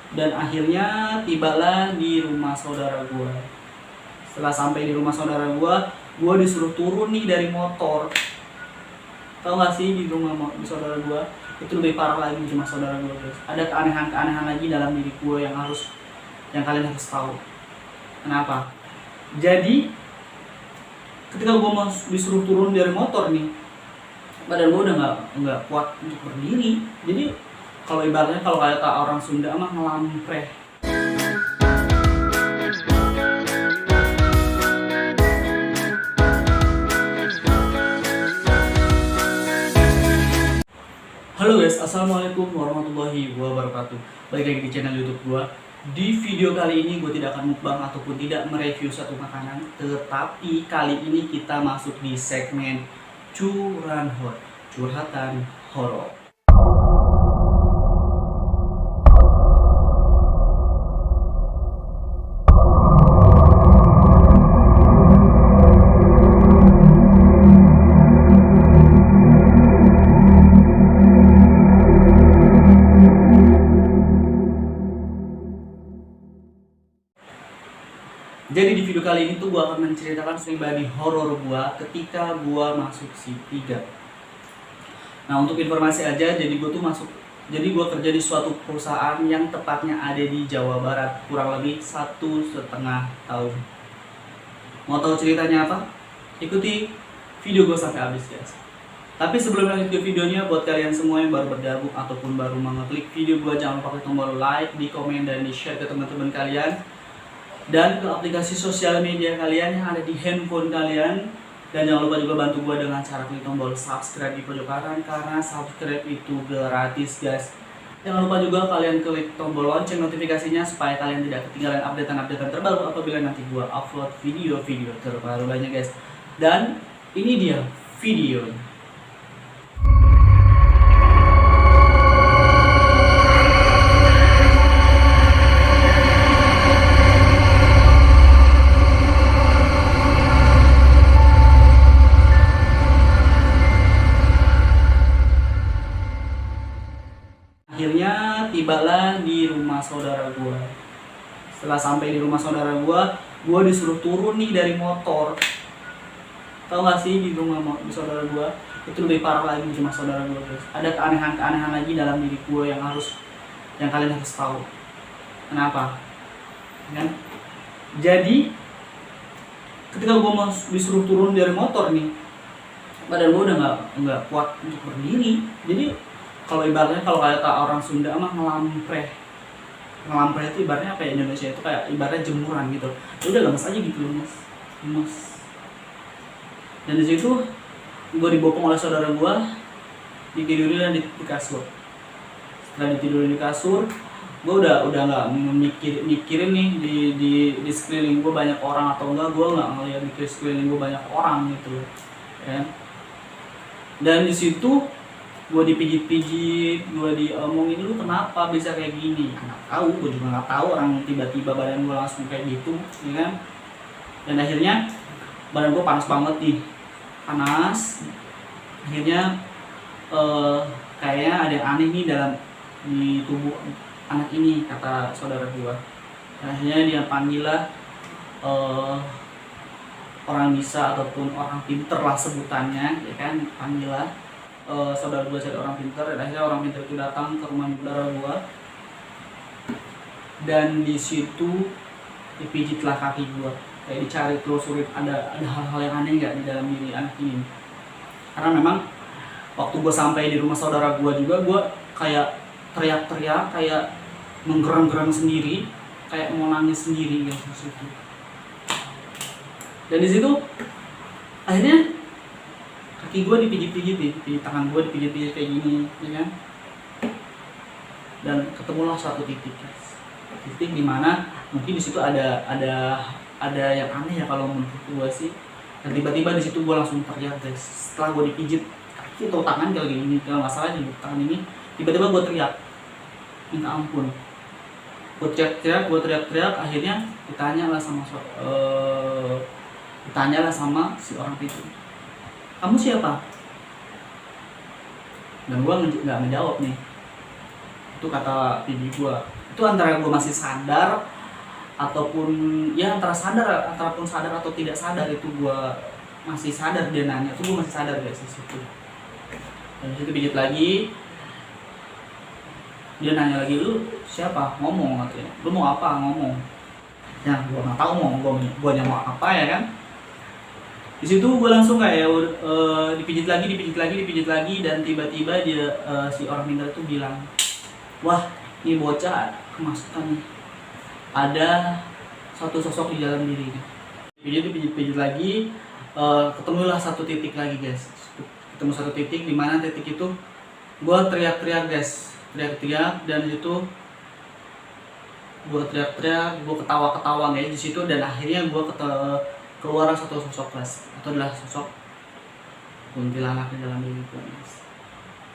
Dan akhirnya tibalah di rumah saudara gue. Setelah sampai di rumah saudara gue disuruh turun nih dari motor. Tahu gak sih di di saudara gue itu lebih parah lagi di rumah saudara gue, guys. Ada keanehan-keanehan lagi dalam diri gue yang kalian harus tahu. Kenapa? Jadi ketika gue mau disuruh turun dari motor nih, badan gue udah nggak kuat untuk berdiri. Jadi kalau ibaratnya kalau kata orang Sunda mah ngelampreh. Halo guys, assalamualaikum warahmatullahi wabarakatuh. Balik lagi di channel YouTube gue. Di video kali ini gue tidak akan mukbang ataupun tidak mereview satu makanan, tetapi kali ini kita masuk di segmen curanhor, curhatan horor. Jadi di video kali ini tuh gue akan menceritakan pribadi horor gue ketika gue masuk si 3. Nah, untuk informasi aja, jadi gue kerja di suatu perusahaan yang tepatnya ada di Jawa Barat, kurang lebih 1,5 tahun. Mau tahu ceritanya apa? Ikuti video gue sampai habis, guys. Tapi sebelum lanjut ke videonya, buat kalian semua yang baru bergabung ataupun baru mengeklik video gue, jangan lupa klik tombol like, di komen, dan di share ke teman-teman kalian dan ke aplikasi sosial media kalian yang ada di handphone kalian. Dan jangan lupa juga bantu gue dengan cara klik tombol subscribe di pojok kanan, karena subscribe itu gratis, guys. Jangan lupa juga kalian klik tombol lonceng notifikasinya supaya kalian tidak ketinggalan update-update terbaru apabila nanti gue upload video-video terbaru lainnya, guys. Dan ini dia videonya. Akhirnya tibalah di rumah saudara gue. Setelah sampai di rumah saudara gue disuruh turun nih dari motor. Tahu gak sih di saudara gue itu lebih parah lagi di rumah saudara gue, guys. Ada keanehan-keanehan lagi dalam diri gue yang kalian harus tahu. Kenapa? Kan? Jadi ketika gue mau disuruh turun dari motor nih, badan gue udah nggak kuat untuk berdiri. Jadi kalau ibaratnya kalau kata orang Sunda mah ngelampreh. Ngelampreh itu ibaratnya apa ya, Indonesia itu kayak ibaratnya jemuran gitu. Ya udah lemes aja gitu, lemes. Dan di situ gue dibopong oleh saudara gue, ditidurin di kasur. Setelah ditidurin di kasur, gue udah nggak mikirin nih di sekeliling gue banyak orang atau enggak. Gue nggak ngeliat di sekeliling gue banyak orang gitu, ya. Dan di situ gue dipijit-pijit, gue diomongin, lu kenapa bisa kayak gini? Nggak tahu, gue juga nggak tahu, orang tiba-tiba badan gue langsung kayak gitu, ya kan? Dan akhirnya badan gue panas banget nih, panas. Akhirnya kayaknya ada yang aneh nih di tubuh anak ini, kata saudara gue. Dan akhirnya dia panggil lah orang bisa ataupun orang pinter lah sebutannya, ya kan, panggil lah. Saudara gue cari orang pintar, dan akhirnya orang pintar itu datang ke rumah saudara gue, dan di situ dipijitlah kaki gue, kayak dicari telusurin ada hal-hal yang aneh nggak di dalam diri anak ini. Karena memang waktu gue sampai di rumah saudara gue juga, gue kayak teriak-teriak, kayak menggerang-gerang sendiri, kayak mau nangis sendiri gitu di situ. Dan di situ akhirnya kaki gue dipijit-pijit nih, di tangan gue dipijit-pijit kayak gini, ya kan? Dan ketemulah suatu titik di mana mungkin di situ ada yang aneh ya kalau menurut gue sih. Dan tiba-tiba di situ gue langsung teriak, guys. Setelah gue dipijit kaki atau tangan kayak gini, kalau nggak salah di tangan ini, tiba-tiba gue teriak minta ampun. Gue teriak-teriak, akhirnya ditanyalah sama si orang itu, kamu siapa? Dan gue nggak ngejawab nih. Itu kata bibi gue, itu antara gue masih sadar ataupun ya antara pun sadar atau tidak sadar, itu gue masih sadar. Dia nanya tuh gue masih sadar guys di situ. Dan disitu pijit lagi, dia nanya lagi, lu siapa, ngomong katanya, lu mau apa, ngomong. Ya gue nggak tahu mau gue mau apa ya kan. Di situ gue langsung kayak dipijit lagi, dan tiba-tiba dia si orang minta itu bilang, wah ini bocah kemasukan nih, ada satu sosok di dalam dirinya. Dipijit lagi, ketemulah satu titik lagi guys. Ketemu satu titik, di mana titik itu gue teriak-teriak guys, dan itu gue teriak-teriak, gue ketawa-ketawa guys di situ. Dan akhirnya gue keluar satu sosok guys, itu adalah sosok kuntilanak di dalam diri gue guys.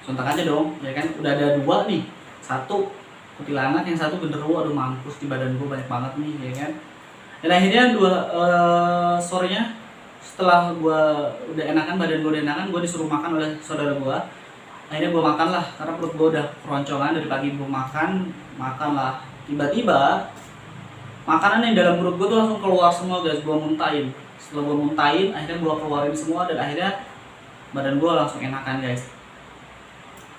Sontak aja dong ya kan, udah ada dua nih, satu kuntilanak, yang satu genderuwo. Aduh mampus, di badan gue banyak banget nih ya kan. Dan akhirnya sorenya setelah gue udah enakan, badan gue udah enakan, gue disuruh makan oleh saudara gue. Akhirnya gue makan lah, karena perut gue udah keroncongan dari pagi gue makan lah. Tiba-tiba makanan yang dalam perut gue tuh langsung keluar semua guys, gue muntahin. Setelah gue muntahin, akhirnya gue keluarin semua, dan akhirnya badan gue langsung enakan guys.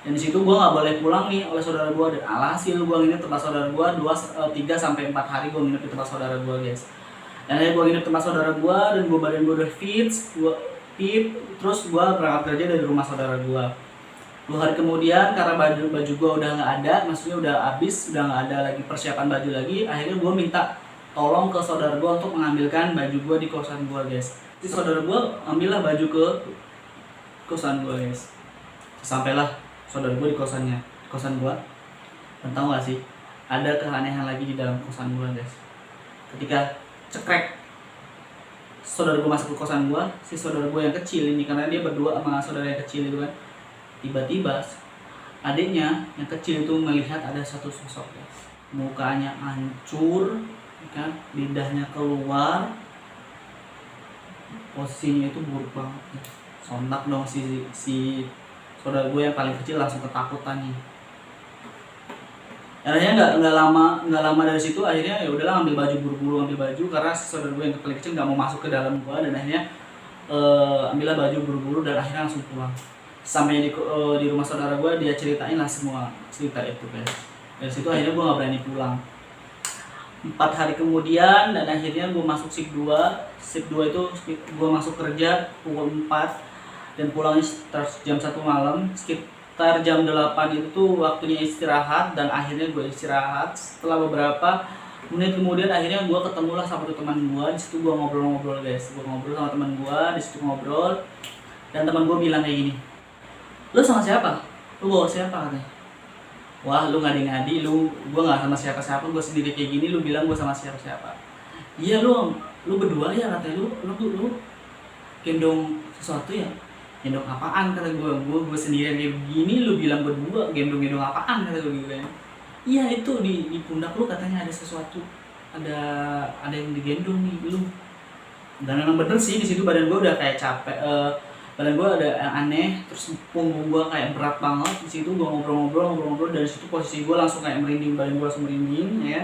Dan disitu gue nggak boleh pulang nih oleh saudara gue, dan alhasil gue nginep tempat saudara gue 3-4 hari gue nginep di tempat saudara gue guys. Dan akhirnya gue nginep tempat saudara gue, dan badan gue udah fit, terus gue berangkat kerja dari rumah saudara gue. 2 hari kemudian, karena baju gue udah nggak ada, maksudnya udah habis, udah nggak ada lagi persiapan baju lagi. Akhirnya gue minta tolong ke saudara gue untuk mengambilkan baju gue di kosan gue guys. Jadi saudara gue ambillah baju ke kosan gue guys. Sampailah saudara gue di kosan gue. Dan tau gak sih, ada keanehan lagi di dalam kosan gue guys. Ketika cekrek saudara gue masuk ke kosan gue, si saudara gue yang kecil ini, karena dia berdua sama saudara yang kecil itu kan, tiba-tiba adiknya yang kecil itu melihat ada satu sosok guys. Mukanya hancur kan, lidahnya keluar, posisinya itu buruk banget guys. Sontak dong si saudara gue yang paling kecil langsung ketakutan nih. Akhirnya nggak lama dari situ, akhirnya ya udahlah ambil baju karena si saudara gue yang paling kecil nggak mau masuk ke dalam gue. Dan akhirnya ambillah baju buru-buru, dan akhirnya langsung pulang. Sampai di rumah saudara gue, dia ceritain lah semua cerita itu guys. Dari situ akhirnya gue nggak berani pulang. 4 hari kemudian, dan akhirnya gue masuk shift 2 itu gue masuk kerja pukul 4 dan pulangnya sekitar jam 1 malam. Sekitar jam 8 itu waktunya istirahat, dan akhirnya gue istirahat. Setelah beberapa menit kemudian, akhirnya gue ketemulah sama teman gue. Di situ gue ngobrol-ngobrol guys, gue ngobrol sama teman gue. Di situ ngobrol, dan teman gue bilang kayak gini, lu sama siapa? Lu bawa siapa katanya? Wah lu ngadi-ngadi, gue gak sama siapa-siapa, gue sendiri kayak gini, lu bilang gue sama siapa-siapa. Iya lu berdua ya katanya, lu gendong sesuatu ya? Gendong apaan kata gue sendirian kayak begini, lu bilang berdua, gendong apaan kata gue gitu kan. Iya itu di pundak lu katanya ada sesuatu, ada yang digendong nih lu. Dan memang bener sih, di situ badan gue udah kayak capek, badan gue ada yang aneh, terus punggung gue kayak berat banget. Di situ gue ngobrol, dan di situ posisi gue langsung kayak merinding, badan gue langsung merinding ya.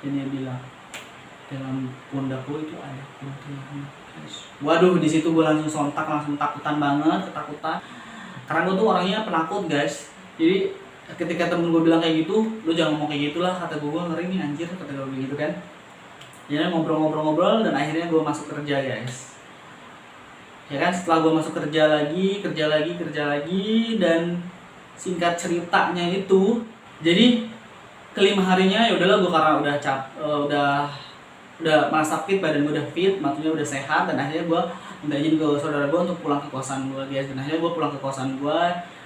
Dan dia bilang, dalam pundak gue itu ada kuntilanak. Waduh, di situ gue langsung ketakutan banget, karena gue tuh orangnya penakut guys. Jadi ketika temen gue bilang kayak gitu, lu jangan ngomong kayak gitulah, kata gue ngeri nih anjir, kata gue gitu kan. Ya ngobrol, dan akhirnya gue masuk kerja guys. Ya kan, setelah gue masuk kerja lagi, dan singkat ceritanya itu, jadi ke-5 harinya ya udahlah, gue karena udah merasa fit, badan gue udah fit, maksudnya udah sehat. Dan akhirnya gue minta izin ke saudara gue untuk pulang ke kosan gue guys. Dan akhirnya gue pulang ke kosan gue.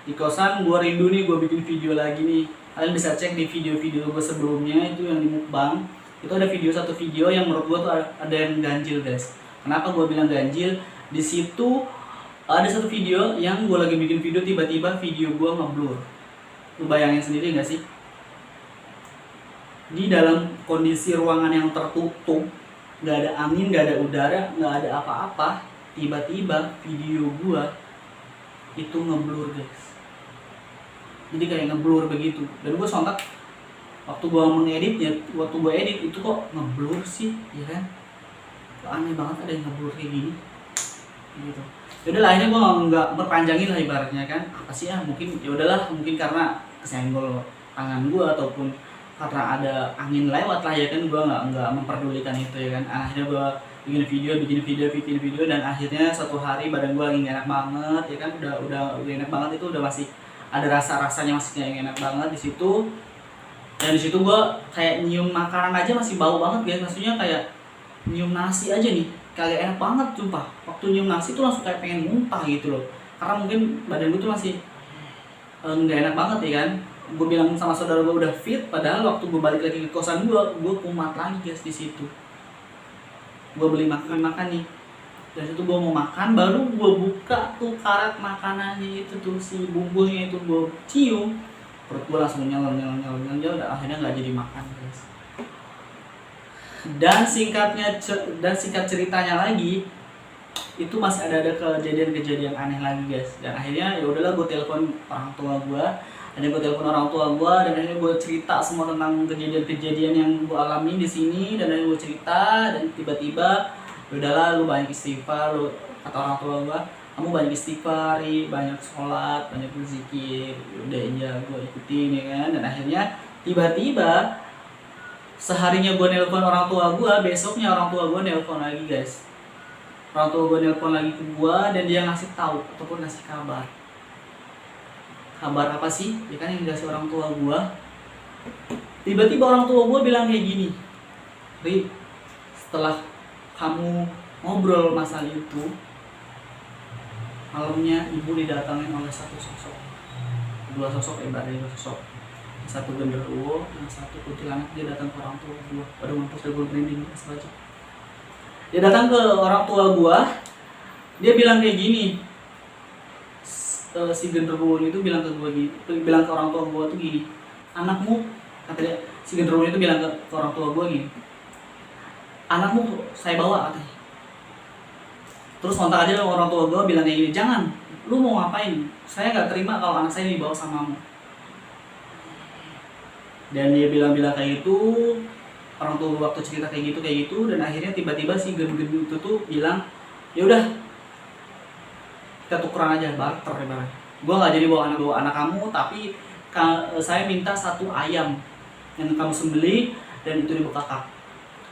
Di kosan gue rindu nih, gue bikin video lagi nih. Kalian bisa cek di video-video gue sebelumnya, itu yang di mukbang. Itu ada satu video yang menurut gue tuh ada yang ganjil guys. Kenapa gue bilang ganjil? Di situ ada satu video yang gue lagi bikin video, tiba-tiba video gue ngeblur. Lu bayangin sendiri gak sih? Di dalam kondisi ruangan yang tertutup, gak ada angin, gak ada udara, gak ada apa-apa, tiba-tiba video gue itu ngeblur guys. Jadi kayak ngeblur begitu. Dan gue sontak waktu gua mengeditnya, waktu gua edit itu kok ngeblur sih, ya kan? Kok aneh banget ada yang ngeblur kayak gini, gitu. Ya udahlah, akhirnya gua nggak berpanjangin lah ibaratnya kan. Apa sih ya, mungkin ya udahlah, mungkin karena kesenggol tangan gua ataupun karena ada angin lewat lah ya kan, gua nggak memperdulikan itu ya kan. Akhirnya gua bikin video dan akhirnya suatu hari badan gua lagi gak enak banget ya kan, udah enak banget, itu udah masih ada rasanya masih yang enak banget di situ. Dan di situ gue kayak nyium makanan aja masih bau banget guys, maksudnya kayak nyium nasi aja nih kagak enak banget sumpah. Waktu nyium nasi tuh langsung kayak pengen muntah gitu loh, karena mungkin badan gue tuh masih nggak enak banget ya kan. Gue bilang sama saudara gue udah fit, padahal waktu gue balik lagi ke kosan gue kumat lagi guys di situ. Gue beli makan nih, dari situ gue mau makan, baru gue buka tuh karet makanannya itu tuh, si bumbunya itu gue cium, perut gue langsung nyel, dan akhirnya nggak jadi makan guys. Dan singkat ceritanya lagi, itu masih ada kejadian aneh lagi guys. Dan akhirnya ya udahlah, gue telepon orang tua gue, dan akhirnya gue cerita semua tentang kejadian yang gue alami di sini, dan akhirnya gue cerita, dan tiba-tiba udahlah, lu banyak istighfar, lu kata orang tua gue, kamu banyak istighfar, banyak sholat, banyak berzikir. Udah aja gue ikutin ya kan. Dan akhirnya tiba-tiba seharinya gue nelpon orang tua gue, besoknya orang tua gue nelpon lagi guys. Orang tua gue nelpon lagi ke gue, dan dia ngasih tahu ataupun ngasih kabar apa sih ya kan, yang dikasih orang tua gue. Tiba-tiba orang tua gue bilang kayak gini, Ri, setelah kamu ngobrol masalah itu, malamnya ibu didatangin oleh dua sosok, satu genderuwo, yang satu kuntilanak. Dia datang ke orang tua gua. Pada mampus gue branding aja. Dia datang ke orang tua gua, dia bilang kayak gini, si genderuwo itu bilang ke orang tua gua tuh gini, anakmu, kata dia, si genderuwo itu bilang ke orang tua gua gini, anakmu saya bawa katanya. Terus kontak aja orang tua gue bilang kayak gini, jangan, lu mau ngapain? Saya nggak terima kalau anak saya dibawa samamu. Dan dia bilang kayak gitu, orang tua waktu cerita kayak gitu, dan akhirnya tiba-tiba si gen-gen itu tuh bilang, ya udah, kita tukeran aja, barter ya barang. Gue nggak jadi bawa anak kamu, tapi saya minta 1 ayam yang kamu sembelih dan itu dibekakak.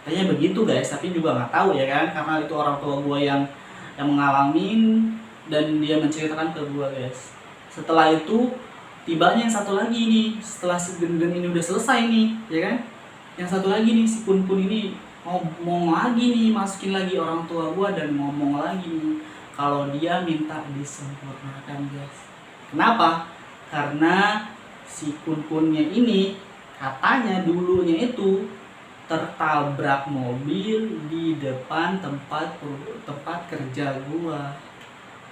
Kayaknya begitu guys, tapi juga nggak tahu ya kan, karena itu orang tua gue yang mengalamin, dan dia menceritakan ke gue guys. Setelah itu tibanya yang satu lagi nih, setelah si gen-gen ini udah selesai nih ya kan, yang satu lagi nih, si kun-kun ini ngomong lagi nih, masukin lagi orang tua gue, dan ngomong lagi nih kalau dia minta disempurnakan guys. Kenapa? Karena si kun-kunnya ini katanya dulunya itu tertabrak mobil di depan tempat kerja gua.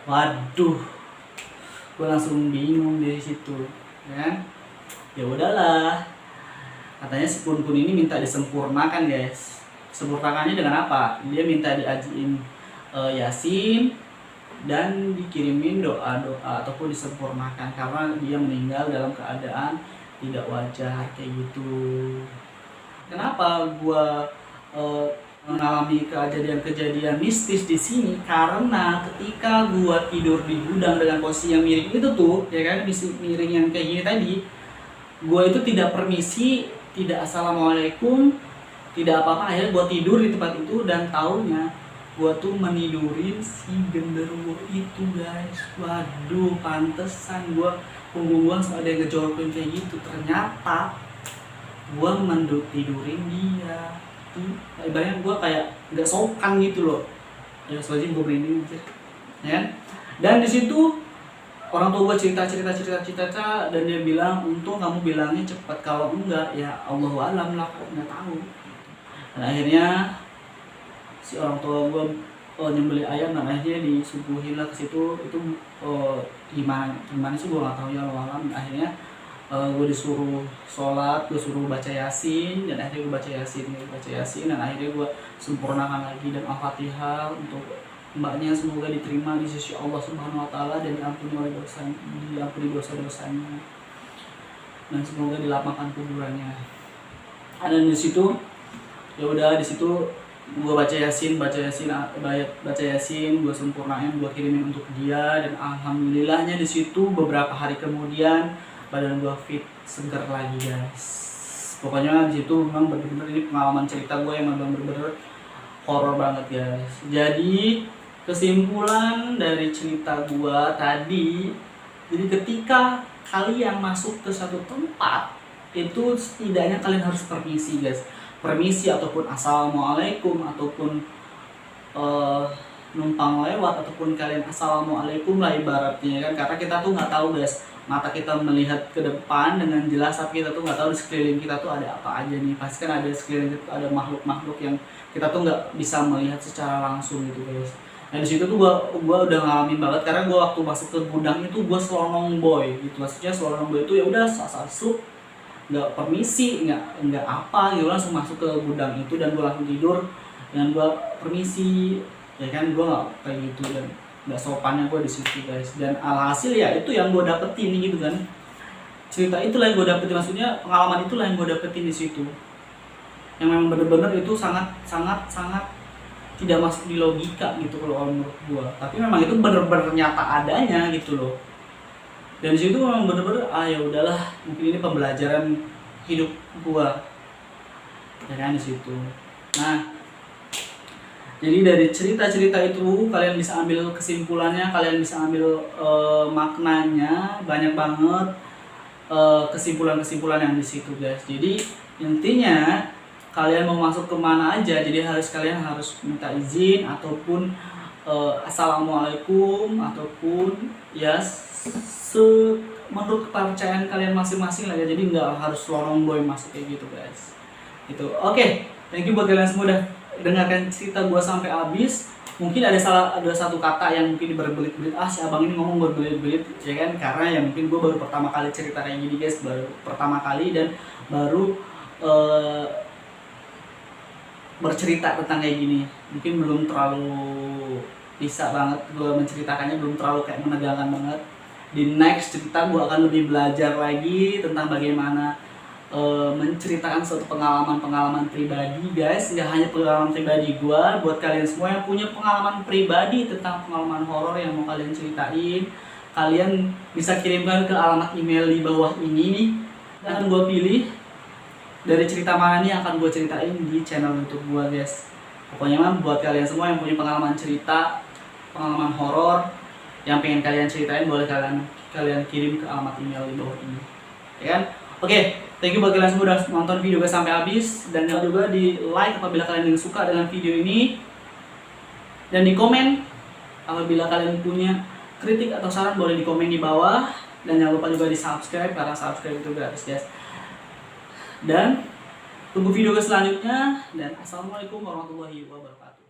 Waduh, gua langsung bingung dari situ, kan? Ya udahlah, katanya si kun-kun ini minta disempurnakan guys. Sempurnakannya dengan apa? Dia minta diajiin Yasin dan dikirimin doa-doa ataupun disempurnakan karena dia meninggal dalam keadaan tidak wajar kayak gitu. Kenapa gua mengalami kejadian mistis di sini? Karena ketika gua tidur di gudang dengan posisi yang miring itu tuh, ya kan, miring yang kayak gini tadi, gua itu tidak permisi, tidak assalamualaikum, tidak apa-apa. Akhirnya gua tidur di tempat itu, dan taunya gua tuh menidurin si genderuwo itu guys. Waduh, pantesan punggung gua ada yang ngejorokin kayak gitu. Ternyata gua tidurin dia. Ibaratnya gua kayak nggak sopan gitu loh. Ya soalnya gua merinding aja. Ya kan? Dan di situ orang tua gua cerita, dan dia bilang, untung kamu bilangnya cepat, kalau enggak ya Allahu alam lah, nggak tahu. Dan akhirnya si orang tua gua nyembelih ayam, dan akhirnya disuguhin lah ke situ. Itu gimana sih gua nggak tahu ya, Allahu alam. Akhirnya gue disuruh sholat, gue suruh baca yasin, dan akhirnya gue baca yasin, dan akhirnya gue sempurnakan lagi dan al-fatihah untuk mbaknya, semoga diterima di sisi Allah Subhanahu Wa Taala, dan diampuni dosa-dosanya, dan semoga dilapangkan kuburannya. Dan di situ ya udah, di situ gue baca yasin, gue sempurnain, gue kirimin untuk dia, dan alhamdulillahnya di situ beberapa hari kemudian badan gue fit, segar lagi guys. Pokoknya di situ memang bener-bener ini pengalaman cerita gue yang memang bener-bener horor banget guys. Jadi kesimpulan dari cerita gue tadi, jadi ketika kalian masuk ke satu tempat itu setidaknya kalian harus permisi guys, permisi ataupun assalamualaikum, ataupun numpang lewat, ataupun kalian assalamualaikum lah ibaratnya kan, karena kita tuh nggak tahu guys, mata kita melihat ke depan dengan jelas tapi kita tuh nggak tahu di sekeliling kita tuh ada apa aja nih. Pasti kan ada sekeliling kita ada makhluk-makhluk yang kita tuh nggak bisa melihat secara langsung gitu guys. Nah di situ tuh gua udah ngalamin banget, karena gua waktu masuk ke gudang itu gua selonong boy gitu, maksudnya selonong boy itu ya udah masuk, nggak permisi, nggak apa gitu, langsung masuk ke gudang itu dan gue langsung tidur dan gue permisi ya kan, gue nggak kayak gitu, dan nggak sopannya gue di situ guys. Dan alhasil ya itu yang gue dapetin gitu kan, cerita itulah yang gue dapetin, maksudnya pengalaman itulah yang gue dapetin di situ, yang memang bener-bener itu sangat tidak masuk di logika gitu kalau menurut gue, tapi memang itu bener-bener nyata adanya gitu loh. Dan disitu memang bener-bener ya udahlah, mungkin ini pembelajaran hidup gua ya kan di situ. Nah jadi dari cerita-cerita itu kalian bisa ambil kesimpulannya, kalian bisa ambil maknanya, banyak banget kesimpulan-kesimpulan yang di situ guys. Jadi intinya kalian mau masuk kemana aja, jadi kalian harus minta izin ataupun assalamualaikum, ataupun ya menurut kepercayaan kalian masing-masing lah ya. Jadi nggak harus lorong boy masuk kayak gitu guys. Itu oke. Thank you buat kalian semua udah dengarkan cerita gua sampai habis. Mungkin ada satu kata yang mungkin berbelit-belit, si abang ini ngomong berbelit-belit ya kan, karena ya mungkin gua baru pertama kali cerita kayak gini guys, baru pertama kali dan baru bercerita tentang kayak gini. Mungkin belum terlalu bisa banget gue menceritakannya, belum terlalu kayak menegangkan banget. Di next cerita gue akan lebih belajar lagi tentang bagaimana menceritakan suatu pengalaman pribadi guys. Nggak hanya pengalaman pribadi gue, buat kalian semua yang punya pengalaman pribadi tentang pengalaman horor yang mau kalian ceritain, kalian bisa kirimkan ke alamat email di bawah ini nih, dan gue pilih dari cerita mana nih akan gue ceritain di channel YouTube gue guys. Pokoknya mah buat kalian semua yang punya pengalaman cerita, pengalaman horor yang pengen kalian ceritain, boleh kalian kirim ke alamat email di bawah ini ya kan. Oke, thank you buat kalian semua udah nonton video gue sampai habis, dan jangan juga di like apabila kalian yang suka dengan video ini, dan di komen apabila kalian punya kritik atau saran, boleh di komen di bawah, dan jangan lupa juga di subscribe karena subscribe itu gratis guys. Dan tunggu video selanjutnya, dan assalamualaikum warahmatullahi wabarakatuh.